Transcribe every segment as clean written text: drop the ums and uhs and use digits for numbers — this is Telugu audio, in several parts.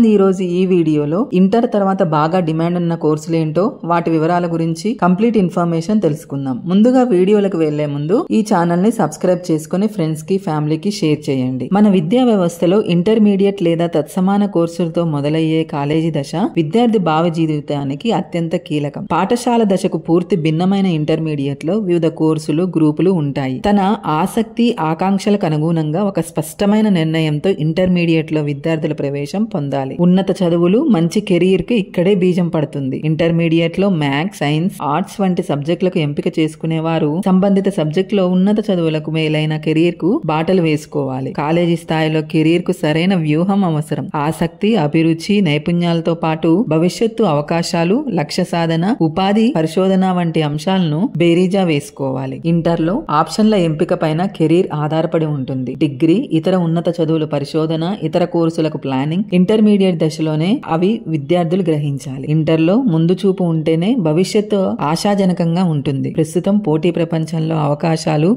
మంది ఈ రోజు ఈ వీడియోలో ఇంటర్ తర్వాత బాగా డిమాండ్ ఉన్న కోర్సులు ఏంటో వాటి వివరాల గురించి కంప్లీట్ ఇన్ఫర్మేషన్ తెలుసుకుందాం. ముందుగా వీడియోలకు వెళ్లే ముందు ఈ ఛానల్ ని సబ్స్క్రైబ్ చేసుకుని ఫ్రెండ్స్ కి ఫ్యామిలీకి షేర్ చేయండి. మన విద్యా వ్యవస్థలో ఇంటర్మీడియట్ లేదా తత్సమాన కోర్సులతో మొదలయ్యే కాలేజీ దశ విద్యార్థి భావి జీవితానికి అత్యంత కీలకం. పాఠశాల దశకు పూర్తి భిన్నమైన ఇంటర్మీడియట్ లో వివిధ కోర్సులు గ్రూపులు ఉంటాయి. తన ఆసక్తి ఆకాంక్షలకు అనుగుణంగా ఒక స్పష్టమైన నిర్ణయంతో ఇంటర్మీడియట్ లో విద్యార్థుల ప్రవేశం పొందాలి. ఉన్నత చదువులు మంచి కెరీర్ కి ఇక్కడే బీజం పడుతుంది. ఇంటర్మీడియట్ లో మ్యాథ్స్, సైన్స్, ఆర్ట్స్ వంటి సబ్జెక్టులకు ఎంపిక చేసుకునే వారు సంబంధిత సబ్జెక్ట్ లో ఉన్నత చదువులకు మేలైన కెరీర్ కు బాటలు వేసుకోవాలి. కాలేజీ స్థాయిలో కెరీర్ కు సరైన వ్యూహం అవసరం. ఆసక్తి, అభిరుచి, నైపుణ్యాలతో పాటు భవిష్యత్తు అవకాశాలు, లక్ష్య సాధన, ఉపాధి, పరిశోధన వంటి అంశాలను బేరీజా వేసుకోవాలి. ఇంటర్ లో ఆప్షన్ల ఎంపిక పైన కెరీర్ ఆధారపడి ఉంటుంది. డిగ్రీ, ఇతర ఉన్నత చదువులు, పరిశోధన, ఇతర కోర్సులకు ప్లానింగ్ ఇంటర్మీడియట్ దశలోనే అవి విద్యార్థులు గ్రహించాలి. ఇంటర్ లో ముందు చూపు ఉంటేనే భవిష్యత్తు ఆశాజనకంగా ఉంటుంది. ప్రస్తుతం పోటీ ప్రపంచంలో అవకాశాలు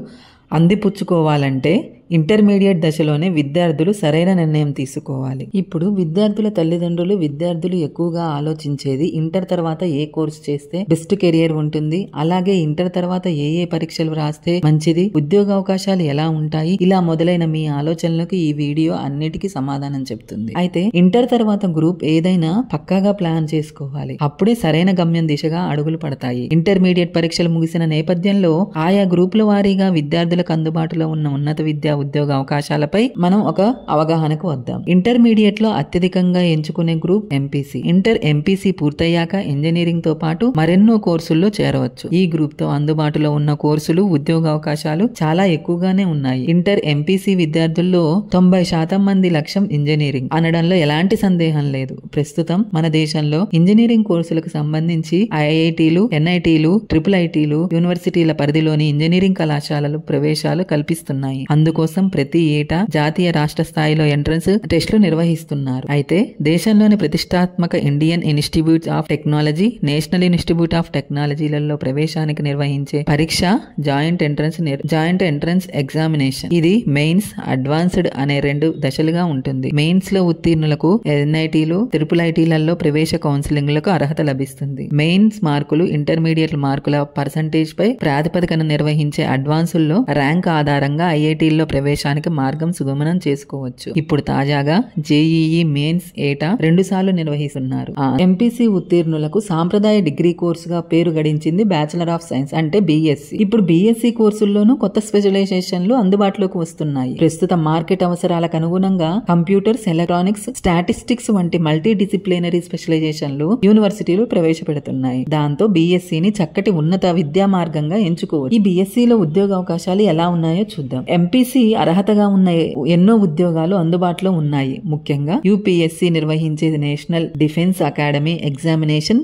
అందిపుచ్చుకోవాలంటే ఇంటర్మీడియట్ దశలోనే విద్యార్థులు సరైన నిర్ణయం తీసుకోవాలి. ఇప్పుడు విద్యార్థుల తల్లిదండ్రులు, విద్యార్థులు ఎక్కువగా ఆలోచించేది ఇంటర్ తర్వాత ఏ కోర్సు చేస్తే బెస్ట్ కెరియర్ ఉంటుంది, అలాగే ఇంటర్ తర్వాత ఏ పరీక్షలు రాస్తే మంచిది, ఉద్యోగ అవకాశాలు ఎలా ఉంటాయి, ఇలా మొదలైన మీ ఆలోచనలకు ఈ వీడియో అన్నిటికీ సమాధానం చెప్తుంది. అయితే ఇంటర్ తర్వాత గ్రూప్ ఏదైనా పక్కాగా ప్లాన్ చేసుకోవాలి. అప్పుడే సరైన గమ్యం దిశగా అడుగులు పడతాయి. ఇంటర్మీడియట్ పరీక్షలు ముగిసిన నేపథ్యంలో ఆయా గ్రూపుల వారీగా విద్యార్థులకు అందుబాటులో ఉన్న ఉన్నత విద్యా ఉద్యోగ అవకాశాలపై మనం ఒక అవగాహనకు వద్దాం. ఇంటర్మీడియట్ లో అత్యధికంగా ఎంచుకునే గ్రూప్ ఎంపీసీ. ఇంటర్ ఎంపీసీ పూర్తయ్యాక ఇంజనీరింగ్ తో పాటు మరెన్నో కోర్సుల్లో చేరవచ్చు. ఈ గ్రూప్ తో అందుబాటులో ఉన్న కోర్సులు, ఉద్యోగ అవకాశాలు చాలా ఎక్కువగానే ఉన్నాయి. ఇంటర్ ఎంపీసీ విద్యార్థుల్లో 90% మంది లక్ష్యం ఇంజనీరింగ్ అనడంలో ఎలాంటి సందేహం లేదు. ప్రస్తుతం మన దేశంలో ఇంజనీరింగ్ కోర్సులకు సంబంధించి ఐఐటీలు, ఎన్ఐటీలు, ట్రిపుల్ ఐటీలు, యూనివర్సిటీల పరిధిలోని ఇంజనీరింగ్ కళాశాలలు ప్రవేశాలు కల్పిస్తున్నాయి. అందుకోసం ప్రతి ఏటా జాతీయ, రాష్ట్ర స్థాయిలో ఎంట్రన్స్ టెస్టులు నిర్వహిస్తున్నారు. అయితే దేశంలోని ప్రతిష్టాత్మక Indian Institute of Technology, National Institute of టెక్నాలజీలలో ప్రవేశానికి నిర్వహించే పరీక్ష జాయింట్ ఎంట్రన్స్ ఎగ్జామినేషన్. ఇది మెయిన్స్, అడ్వాన్స్డ్ అనే 2 దశలుగా ఉంటుంది. మెయిన్స్ లో ఉత్తీర్ణులకు ఎన్ఐటీలు, ట్రిపుల్ ఐటీలలో ప్రవేశ కౌన్సిలింగ్ లకు అర్హత లభిస్తుంది. మెయిన్స్ మార్కులు ఇంటర్మీడియట్ మార్కుల పర్సంటేజ్ పై ప్రాతిపదికన నిర్వహించే అడ్వాన్సుల్లో ర్యాంక్ ఆధారంగా ఐఐటీల్లో ప్రవేశానికి మార్గం సుగమనం చేసుకోవచ్చు. ఇప్పుడు తాజాగా జేఈఈ మెయిన్స్ ఏటా 2 సార్లు నిర్వహిస్తున్నారు. ఎంపీసీ ఉత్తీర్ణులకు సాంప్రదాయ డిగ్రీ కోర్సుగా పేరు గడించింది బ్యాచిలర్ ఆఫ్ సైన్స్ అంటే బీఎస్సీ. ఇప్పుడు బీఎస్సీ కోర్సుల్లోనూ కొత్త స్పెషలైజేషన్లు అందుబాటులోకి వస్తున్నాయి. ప్రస్తుత మార్కెట్ అవసరాలకు అనుగుణంగా కంప్యూటర్స్, ఎలక్ట్రానిక్స్, స్టాటిస్టిక్స్ వంటి మల్టీ డిసిప్లినరీ స్పెషలైజేషన్లు యూనివర్సిటీలు ప్రవేశపెడుతున్నాయి. దాంతో బీఎస్సీని చక్కటి ఉన్నత విద్యా మార్గంగా ఎంచుకోవచ్చు. ఈ బీఎస్సీలో ఉద్యోగ అవకాశాలు ఎలా ఉన్నాయో చూద్దాం. ఎంపీసీ అర్హతగా ఉన్న ఎన్నో ఉద్యోగాలు అందుబాటులో ఉన్నాయి. ముఖ్యంగా యూపీఎస్సీ నిర్వహించే National Defence Academy examination,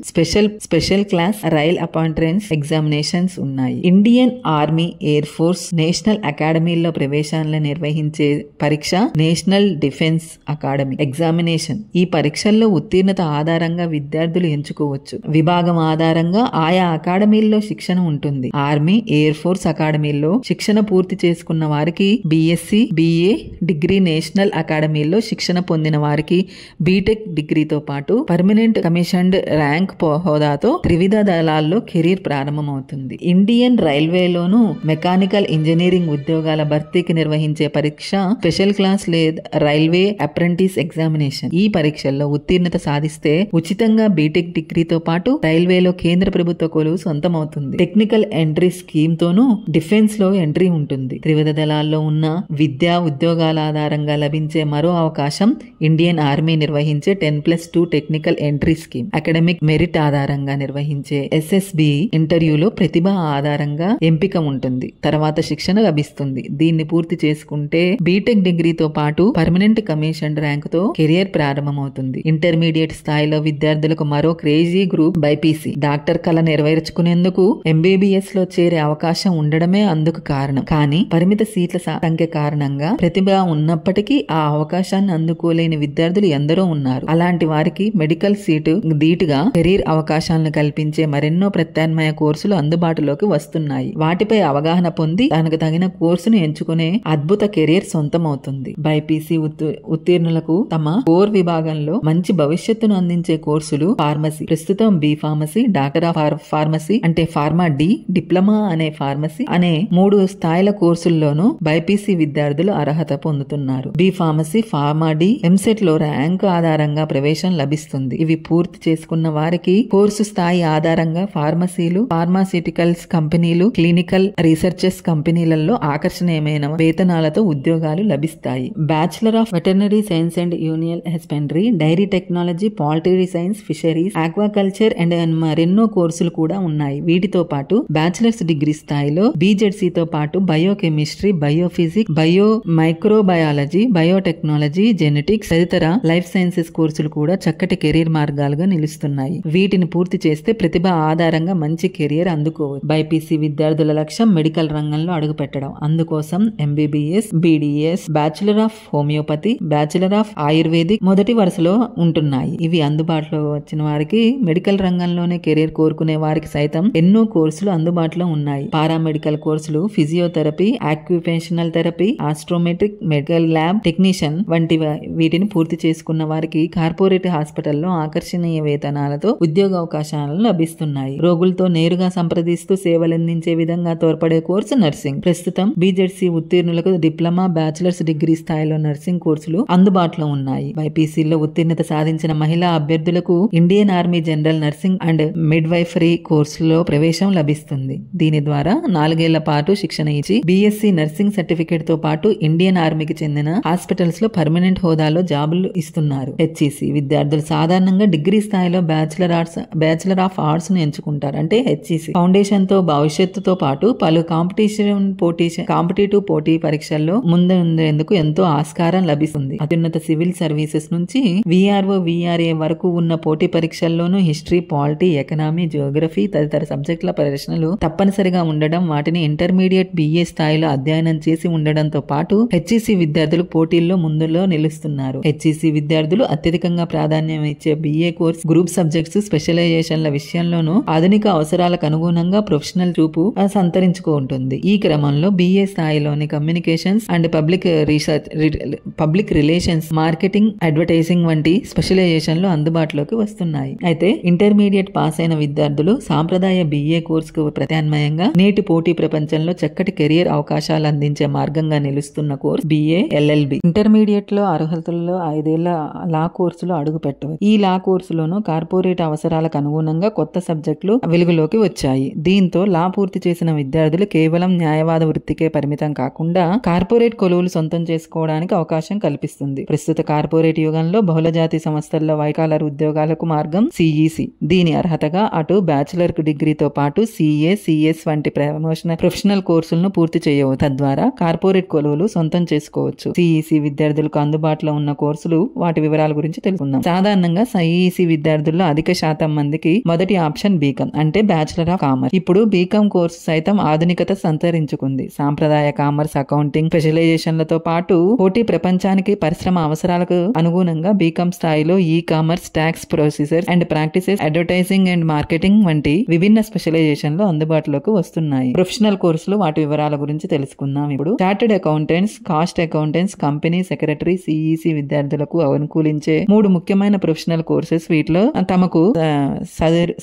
special class rail appointments examinations ఉన్నాయి. Indian Army, Air Force, National అకాడమీల్లో ప్రవేశాలను నిర్వహించే పరీక్ష నేషనల్ డిఫెన్స్ అకాడమీ ఎగ్జామినేషన్. ఈ పరీక్షల్లో ఉత్తీర్ణత ఆధారంగా విద్యార్థులు ఎంచుకోవచ్చు. విభాగం ఆధారంగా ఆయా అకాడమీల్లో శిక్షణ ఉంటుంది. ఆర్మీ, ఎయిర్ ఫోర్స్ అకాడమీల్లో శిక్షణ పూర్తి చేసుకున్న వారికి బీఎస్సీ, బీఏ డిగ్రీ, నేషనల్ అకాడమీలో శిక్షణ పొందిన వారికి బీటెక్ డిగ్రీతో పాటు పర్మనెంట్ కమిషన్డ్ ర్యాంక్ హోదాతో త్రివిధ దళాల్లో కెరీర్ ప్రారంభమవుతుంది. ఇండియన్ రైల్వేలోనూ మెకానికల్ ఇంజనీరింగ్ ఉద్యోగాల భర్తీకి నిర్వహించే పరీక్ష స్పెషల్ క్లాస్ లేదా రైల్వే అప్రెంటిస్ ఎగ్జామినేషన్. ఈ పరీక్షల్లో ఉత్తీర్ణత సాధిస్తే ఉచితంగా బీటెక్ డిగ్రీతో పాటు రైల్వేలో కేంద్ర ప్రభుత్వ కొలువు సొంతమవుతుంది. టెక్నికల్ ఎంట్రీ స్కీమ్ తోనూ డిఫెన్స్ లో ఎంట్రీ ఉంటుంది. త్రివిధ దళాల్లో ఉన్న విద్యా ఉద్యోగాల ఆధారంగా లభించే మరో అవకాశం ఇండియన్ ఆర్మీ నిర్వహించే 10+2 technical entry scheme. Academic merit ఆధారంగా నిర్వహించే ఎస్ఎస్బి ఇంటర్వ్యూలో ప్రతిభ ఆధారంగా ఎంపిక ఉంటుంది. తర్వాత శిక్షణ లభిస్తుంది. దీన్ని పూర్తి చేసుకుంటే బీటెక్ డిగ్రీతో పాటు పర్మనెంట్ కమిషన్ ర్యాంక్ తో కెరియర్ ప్రారంభమవుతుంది. ఇంటర్మీడియట్ స్థాయిలో విద్యార్థులకు మరో క్రేజీ గ్రూప్ బైపీసీ. డాక్టర్ కళ నెరవేర్చుకునేందుకు ఎంబీబీఎస్ లో చేరే అవకాశం ఉండడమే అందుకు కారణం. కానీ పరిమిత సీట్ల సంఖ్య కారణంగా ప్రతిభ ఉన్నప్పటికీ ఆ అవకాశాన్ని అందుకోలేని విద్యార్థులు ఎందరో ఉన్నారు. అలాంటి వారికి మెడికల్ సీటు ధీటుగా కెరీర్ అవకాశాలను కల్పించే మరెన్నో ప్రత్యామ్నాయ కోర్సులు అందుబాటులోకి వస్తున్నాయి. వాటిపై అవగాహన పొంది తనకు తగిన కోర్సును ఎంచుకునే అద్భుత కెరీర్ సొంతమవుతుంది. బైపీసీ ఉత్తీర్ణులకు తమ కోర్ విభాగంలో మంచి భవిష్యత్తును అందించే కోర్సులు ఫార్మసీ, ప్రస్తుతం B pharmacy, doctor of pharmacy అంటే ఫార్మా డి, డిప్లొమా అనే ఫార్మసీ అనే 3 స్థాయిల కోర్సుల్లోనూ బైపీసీ విద్యార్థులు అర్హత పొందుతున్నారు. B pharmacy, pharma D, EAMCET లో ర్యాంకు ఆధారంగా ప్రవేశం లభిస్తుంది. ఇవి పూర్తి చేసుకున్న వారికి కోర్సు స్థాయి ఆధారంగా ఫార్మసీలు, ఫార్మాస్యూటికల్స్ కంపెనీలు, క్లినికల్ రీసెర్చెస్ కంపెనీలలో ఆకర్షణీయమైన వేతనాలతో ఉద్యోగాలు లభిస్తాయి. Bachelor of veterinary science and union husbandry, dairy technology, poultry science, fisheries, aquaculture and మరెన్నో కోర్సులు కూడా ఉన్నాయి. వీటితో పాటు బ్యాచిలర్స్ డిగ్రీ స్థాయిలో BZC తో పాటు biochemistry, biophysics, bio microbiology, biotechnology, genetics తదితర లైఫ్ సైన్సెస్ కోర్సులు కూడా చక్కటి కెరీర్ మార్గాలుగా నిలుస్తున్నాయి. వీటిని పూర్తి చేస్తే ప్రతిభ ఆధారంగా మంచి కెరీర్ అందుకోవచ్చు. బైపీసీ విద్యార్థుల లక్ష్యం మెడికల్ రంగంలో అడుగుపెట్టడం. అందుకోసం MBBS, BDS, bachelor of homeopathy, bachelor of ayurvedic మొదటి వరుసలో ఉంటున్నాయి. ఇవి అందుబాటులో వచ్చిన వారికి మెడికల్ రంగంలోనే కెరీర్ కోరుకునే వారికి సైతం ఎన్నో కోర్సులు అందుబాటులో ఉన్నాయి. పారామెడికల్ కోర్సులు, physiotherapy, occupational therapy, astrometric, medical lab technician వంటి వీటిని పూర్తి చేసుకున్న వారికి కార్పొరేట్ హాస్పిటల్లో ఆకర్షణీయ వేతనాలతో ఉద్యోగ అవకాశాలు లభిస్తున్నాయి. రోగులతో నేరుగా సంప్రదిస్తూ సేవలందించే విధంగా తోడ్పడే కోర్సు నర్సింగ్. ప్రస్తుతం BZC ఉత్తీర్ణులకు డిప్లొమా, బ్యాచిలర్స్ డిగ్రీ స్థాయిలో నర్సింగ్ కోర్సులు అందుబాటులో ఉన్నాయి. బైపీసీలో ఉత్తీర్ణత సాధించిన మహిళా అభ్యర్థులకు Indian army general nursing and midwifery కోర్సులో ప్రవేశం లభిస్తుంది. దీని ద్వారా 4 ఏళ్ల పాటు శిక్షణ ఇచ్చి BSc నర్సింగ్ సర్టిఫికేట్ తో పాటు ఇండియన్ ఆర్మీకి చెందిన హాస్పిటల్స్ లో పర్మనెంట్ హోదాలో జాబులు ఇస్తున్నారు. HEC విద్యార్థులు సాధారణంగా డిగ్రీ స్థాయిలో బ్యాచిలర్ ఆఫ్ ఆర్ట్స్ ను ఎంచుకుంటారు. అంటే HEC ఫౌండేషన్ తో భవిష్యత్తుతో పాటు పలు కాంపిటేటివ్ పోటీ పరీక్షల్లో ముందుండేందుకు ఎంతో ఆస్కారం లభిస్తుంది. అత్యున్నత సివిల్ సర్వీసెస్ నుంచి VRO, VRA వరకు ఉన్న పోటీ పరీక్షల్లోనూ హిస్టరీ, పాలిటీ, ఎకనామీ, జియోగ్రఫీ తదితర సబ్జెక్టుల ప్రదర్శనలు తప్పనిసరిగా ఉండడం, వాటిని ఇంటర్మీడియట్ BA స్థాయిలో అధ్యయనం చేసి ఉండడంతో పాటు HEC విద్యార్థులు పోటీల్లో ముందులో నిలుస్తున్నారు. HEC విద్యార్థులు అత్యధికంగా ప్రాధాన్యం ఇచ్చే BA కోర్స్, గ్రూప్ సబ్జెక్ట్స్, స్పెషలైజేషన్ల విషయంలోనూ ఆధునిక అవసరాలకు అనుగుణంగా ప్రొఫెషనల్ చూపు సంతరించుకుంటుంది. ఈ క్రమంలో BA స్థాయిలోని communications and public relations, marketing, advertising వంటి స్పెషలైజేషన్లు అందుబాటులోకి వస్తున్నాయి. అయితే ఇంటర్మీడియట్ పాస్ అయిన విద్యార్థులు సాంప్రదాయ BA కోర్సుకు ప్రత్యామ్నాయంగా నేటి పోటీ ప్రపంచంలో చక్కటి కెరియర్ అవకాశాలు అందించే మార్గంగా నిలుస్తున్న కోర్సు BA LLB. ఇంటర్మీడియట్ లో అర్హతల్లో 5 ఏళ్ల లా కోర్సులో అడుగు పెట్టవచ్చు. ఈ లా కోర్సులోనూ కార్పొరేట్ అవసరాలకు అనుగుణంగా కొత్త సబ్జెక్టులు వెలుగులోకి వచ్చాయి. దీంతో లా పూర్తి చేసిన విద్యార్థులు కేవలం న్యాయవాద వృత్తికే పరిమితం కాకుండా కార్పొరేట్ కొలువులు సొంతం చేసుకోవడానికి అవకాశం కల్పిస్తుంది. ప్రస్తుత కార్పొరేట్ యుగంలో బహుళజాతి సంస్థల్లో వైట్ కాలర్ ఉద్యోగాలకు మార్గం CEC. దీని అర్హతగా అటు బ్యాచిలర్ డిగ్రీతో పాటు CA, CS వంటి ప్రొఫెషనల్ కోర్సులను పూర్తి చేయవచ్చు. తద్వారా కార్పొరేట్ కొలువులు సొంతం చేసుకోవచ్చు. CEC విద్యార్థులకు అందుబాటులో ఉన్న కోర్సులు, వాటి వివరాల గురించి తెలుసుకుందాం. సాధారణంగా CEC విద్యార్థుల్లో అధిక శాతం మందికి మొదటి ఆప్షన్ BCom అంటే బ్యాచిలర్ ఆఫ్ కామర్స్. ఇప్పుడు BCom కోర్సు సైతం ఆధునికత సంతరించుకుంది. సాంప్రదాయ కామర్స్, అకౌంటింగ్ స్పెషలైజేషన్లతో పాటు పోటీ ప్రపంచానికి పరిశ్రమ అవసరాలకు అనుగుణంగా BCom స్థాయిలో e-commerce, tax procedures and practices, advertising and marketing వంటి విభిన్న స్పెషలైజేషన్లు అందుబాటులోకి వస్తున్నాయి. ప్రొఫెషనల్ కోర్సులు, వాటి వివరాల గురించి తెలుసుకుందాం. ఇప్పుడు chartered accountants, cost accountants, company secretary, CEC విద్యార్థులకు అనుకూలించే 3 ముఖ్యమైన ప్రొఫెషనల్ కోర్సెస్. వీటిలో తమకు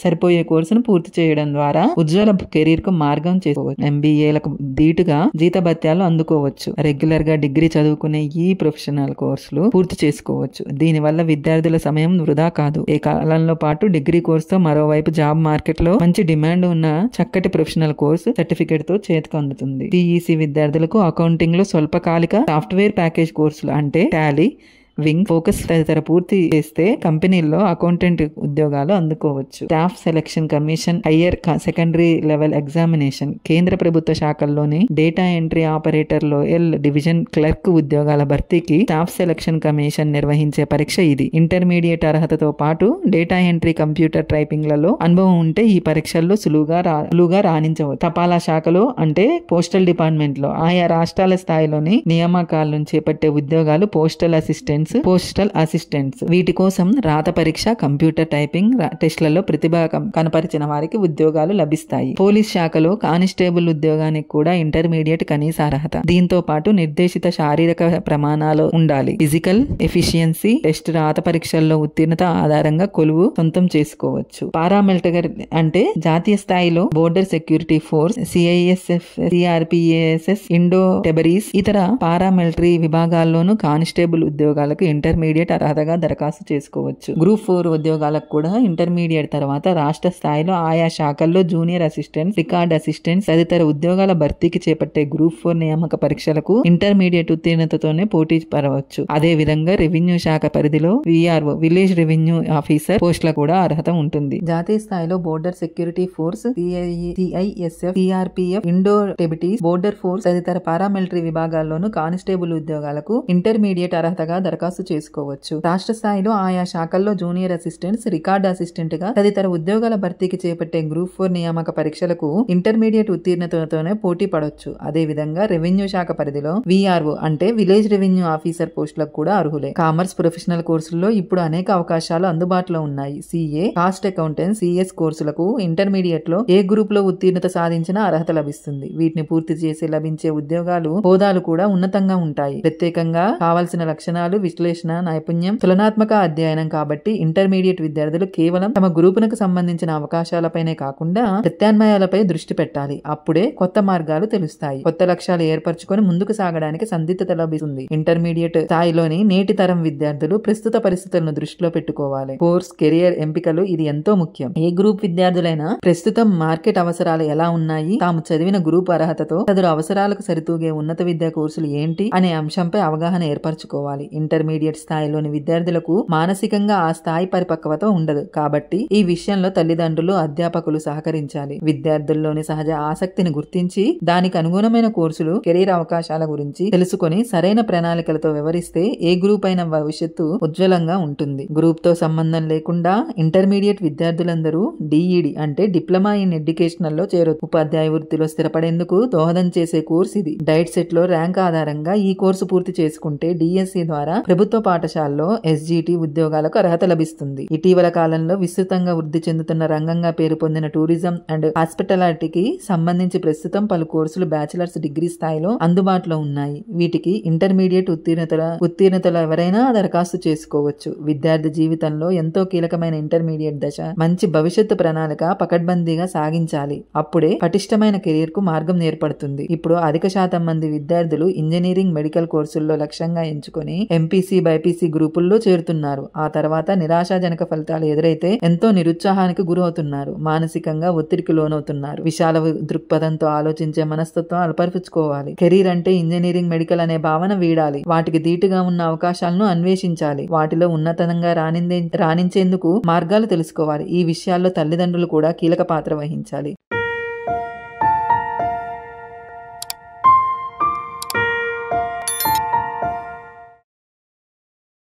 సరిపోయే కోర్సును పూర్తి చేయడం ద్వారా ఉజ్వల కెరీర్ కు మార్గం చేసుకోవచ్చు. MBAలకు ధీటుగా జీతభత్యాలు అందుకోవచ్చు. రెగ్యులర్ గా డిగ్రీ చదువుకునే ఈ ప్రొఫెషనల్ కోర్సులు పూర్తి చేసుకోవచ్చు. దీనివల్ల విద్యార్థుల సమయం వృధా కాదు. ఏ కాలంలో పాటు డిగ్రీ కోర్సుతో మరోవైపు జాబ్ మార్కెట్ లో మంచి డిమాండ్ ఉన్న చక్కటి ప్రొఫెషనల్ కోర్సు సర్టిఫికేట్ తో చేతికి అందుతుంది. CEC విద్యార్థులకు అకౌంటింగ్ లో స్వల్పకాలిక సాఫ్ట్వేర్ ప్యాకేజ్ కోర్సులు అంటే టాలీ, వింగ్, ఫోకస్ తదితర పూర్తి చేస్తే కంపెనీల్లో అకౌంటెంట్ ఉద్యోగాలు అందుకోవచ్చు. Staff selection commission, higher secondary level examination, కేంద్ర ప్రభుత్వ శాఖల్లోని data entry operator, lower division clerk ఉద్యోగాల భర్తీకి స్టాఫ్ సెలక్షన్ కమిషన్ నిర్వహించే పరీక్ష ఇది. ఇంటర్మీడియట్ అర్హతతో పాటు డేటా ఎంట్రీ, కంప్యూటర్ టైపింగ్లలో అనుభవం ఉంటే ఈ పరీక్షల్లో సులువుగా రాణించవచ్చు. తపాలా శాఖలో అంటే పోస్టల్ డిపార్ట్మెంట్ లో ఆయా రాష్ట్రాల స్థాయిలోని నియామకాలను చేపట్టే ఉద్యోగాలు పోస్టల్ అసిస్టెంట్స్. వీటి కోసం రాత పరీక్ష, కంప్యూటర్ టైపింగ్ టెస్ట్లలో ప్రతిభ కనపరిచిన వారికి ఉద్యోగాలు లభిస్తాయి. పోలీస్ శాఖలో కానిస్టేబుల్ ఉద్యోగానికి కూడా ఇంటర్మీడియట్ కనీస అర్హత. దీంతో పాటు నిర్దేశిత శారీరక ప్రమాణాలు ఉండాలి. ఫిజికల్ ఎఫిషియన్సీ టెస్ట్ రాత పరీక్షల్లో ఉత్తీర్ణత ఆధారంగా కొలువు సొంతం చేసుకోవచ్చు. పారామిలిటరీ అంటే జాతీయ స్థాయిలో border security force, CISF, CRPSS, Indo Tibetan, ఇతర పారామిలిటరీ విభాగాల్లోనూ కానిస్టేబుల్ ఉద్యోగాలకు ఇంటర్మీడియట్ అర్హతగా దరఖాస్తు చేసుకోవచ్చు. గ్రూప్ 4 ఉద్యోగాలకు కూడా ఇంటర్మీడియట్ తర్వాత రాష్ట్ర స్థాయిలో ఆయా శాఖల్లో జూనియర్ అసిస్టెంట్స్, రికార్డ్ అసిస్టెంట్స్ తదితర ఉద్యోగాల భర్తీకి చేపట్టే గ్రూప్ 4 నియామక పరీక్షలకు ఇంటర్మీడియట్ ఉత్తీర్ణతతోనే పోటీ పడవచ్చు. అదే విధంగా రెవెన్యూ శాఖ పరిధిలో VRO, విలేజ్ రెవెన్యూ ఆఫీసర్ పోస్టులకు కూడా అర్హత ఉంటుంది. జాతీయ స్థాయిలో border security force, CISF, CRPF, Indo Tibetan, border force తదితర పారామిలిటరీ విభాగాల్లోనూ కానిస్టేబుల్ ఉద్యోగాలకు ఇంటర్మీడియట్ అర్హతగా దరఖాస్తు చేసుకోవచ్చు. రాష్ట్ర స్థాయిలో ఆయా శాఖల్లో జూనియర్ అసిస్టెంట్స్, రికార్డ్ అసిస్టెంట్ గా తదితర ఉద్యోగాల భర్తీకి చేపట్టే గ్రూప్ 4 నియామక పరీక్షలకు ఇంటర్మీడియట్ ఉత్తీర్ణతతోనే పోటీ పడవచ్చు. అదే విధంగా రెవెన్యూ శాఖ పరిధిలో VRO అంటే విలేజ్ రెవెన్యూ ఆఫీసర్ పోస్టులకు కూడా అర్హులే. కామర్స్ ప్రొఫెషనల్ కోర్సుల్లో ఇప్పుడు అనేక అవకాశాలు అందుబాటులో ఉన్నాయి. CA, కాస్ట్ అకౌంటెంట్, CS కోర్సులకు ఇంటర్మీడియట్ లో ఏ గ్రూప్ లో ఉత్తీర్ణత సాధించినా అర్హత లభిస్తుంది. వీటిని పూర్తి చేసి లభించే ఉద్యోగాలు, హోదాలు కూడా ఉన్నతంగా ఉంటాయి. ప్రత్యేకంగా కావాల్సిన లక్షణాలు, విశ్లేషణ నైపుణ్యం, తులనాత్మక అధ్యయనం. కాబట్టి ఇంటర్మీడియట్ విద్యార్థులు కేవలం తమ గ్రూపునకు సంబంధించిన అవకాశాలపైనే కాకుండా ప్రత్యామ్నాయాలపై దృష్టి పెట్టాలి. అప్పుడే కొత్త మార్గాలు తెలుస్తాయి. కొత్త లక్ష్యాలు ఏర్పరచుకొని ముందుకు సాగడానికి సందిగ్ధత లభిస్తుంది. ఇంటర్మీడియట్ స్థాయిలోని నేటి తరం విద్యార్థులు ప్రస్తుత పరిస్థితులను దృష్టిలో పెట్టుకోవాలి. కోర్స్, కెరియర్ ఎంపికలు ఇది ఎంతో ముఖ్యం. ఏ గ్రూప్ విద్యార్థులైనా ప్రస్తుతం మార్కెట్ అవసరాలు ఎలా ఉన్నాయి, తాము చదివిన గ్రూప్ అర్హతతో సదరు అవసరాలకు సరితూగే ఉన్నత విద్యా కోర్సులు ఏంటి అనే అంశంపై అవగాహన ఏర్పరచుకోవాలి. ఇంటర్మీడియట్ స్థాయిలోని విద్యార్థులకు మానసికంగా ఆ స్థాయి పరిపక్వత ఉండదు. కాబట్టి ఈ విషయంలో తల్లిదండ్రులు, అధ్యాపకులు సహకరించాలి. విద్యార్థుల్లోని సహజ ఆసక్తిని గుర్తించి దానికి అనుగుణమైన కోర్సులు, కెరీర్ అవకాశాల గురించి తెలుసుకొని సరైన ప్రణాళికలతో వివరిస్తే ఏ గ్రూప్ అయిన భవిష్యత్తు ఉజ్వలంగా ఉంటుంది. గ్రూప్ తో సంబంధం లేకుండా ఇంటర్మీడియట్ విద్యార్థులందరూ DED అంటే డిప్లొమా ఇన్ ఎడ్యుకేషనల్ లో చేరొచ్చు. ఉపాధ్యాయ వృత్తిలో స్థిరపడేందుకు దోహదం చేసే కోర్సు ఇది. డైట్ సెట్ లో ర్యాంక్ ఆధారంగా ఈ కోర్సు పూర్తి చేసుకుంటే DSE ద్వారా ప్రభుత్వ పాఠశాలలో SGT ఉద్యోగాలకు అర్హత లభిస్తుంది. ఇటీవల కాలంలో విస్తృతంగా వృద్ధి చెందుతున్న రంగంగా పేరు పొందిన టూరిజం అండ్ హాస్పిటాలిటీకి సంబంధించి ప్రస్తుతం పలు కోర్సులు బ్యాచిలర్స్ డిగ్రీ స్థాయిలో అందుబాటులో ఉన్నాయి. వీటికి ఇంటర్మీడియట్ ఉత్తీర్ణతలు ఎవరైనా దరఖాస్తు చేసుకోవచ్చు. విద్యార్థి జీవితంలో ఎంతో కీలకమైన ఇంటర్మీడియట్ దశ. మంచి భవిష్యత్తు ప్రణాళిక పకడ్బందీగా సాగించాలి. అప్పుడే పటిష్టమైన కెరీర్ కు మార్గం ఏర్పడుతుంది. ఇప్పుడు అధిక శాతం మంది విద్యార్థులు ఇంజనీరింగ్, మెడికల్ కోర్సుల్లో లక్ష్యంగా ఎంచుకొని MPC, BPC గ్రూపుల్లో చేరుతున్నారు. ఆ తర్వాత నిరాశాజనక ఫలితాలు ఎదురైతే ఎంతో నిరుత్సాహానికి గురవుతున్నారు. మానసికంగా ఒత్తిడికి లోనవుతున్నారు. విశాల దృక్పథంతో ఆలోచించే మనస్తత్వం అలపరుచుకోవాలి. కెరీర్ అంటే ఇంజనీరింగ్, మెడికల్ అనే భావన వీడాలి. వాటికి ధీటుగా ఉన్న అవకాశాలను అన్వేషించాలి. వాటిలో ఉన్నతంగా రాణించేందుకు మార్గాలు తెలుసుకోవాలి. ఈ విషయాల్లో తల్లిదండ్రులు కూడా కీలక పాత్ర వహించాలి.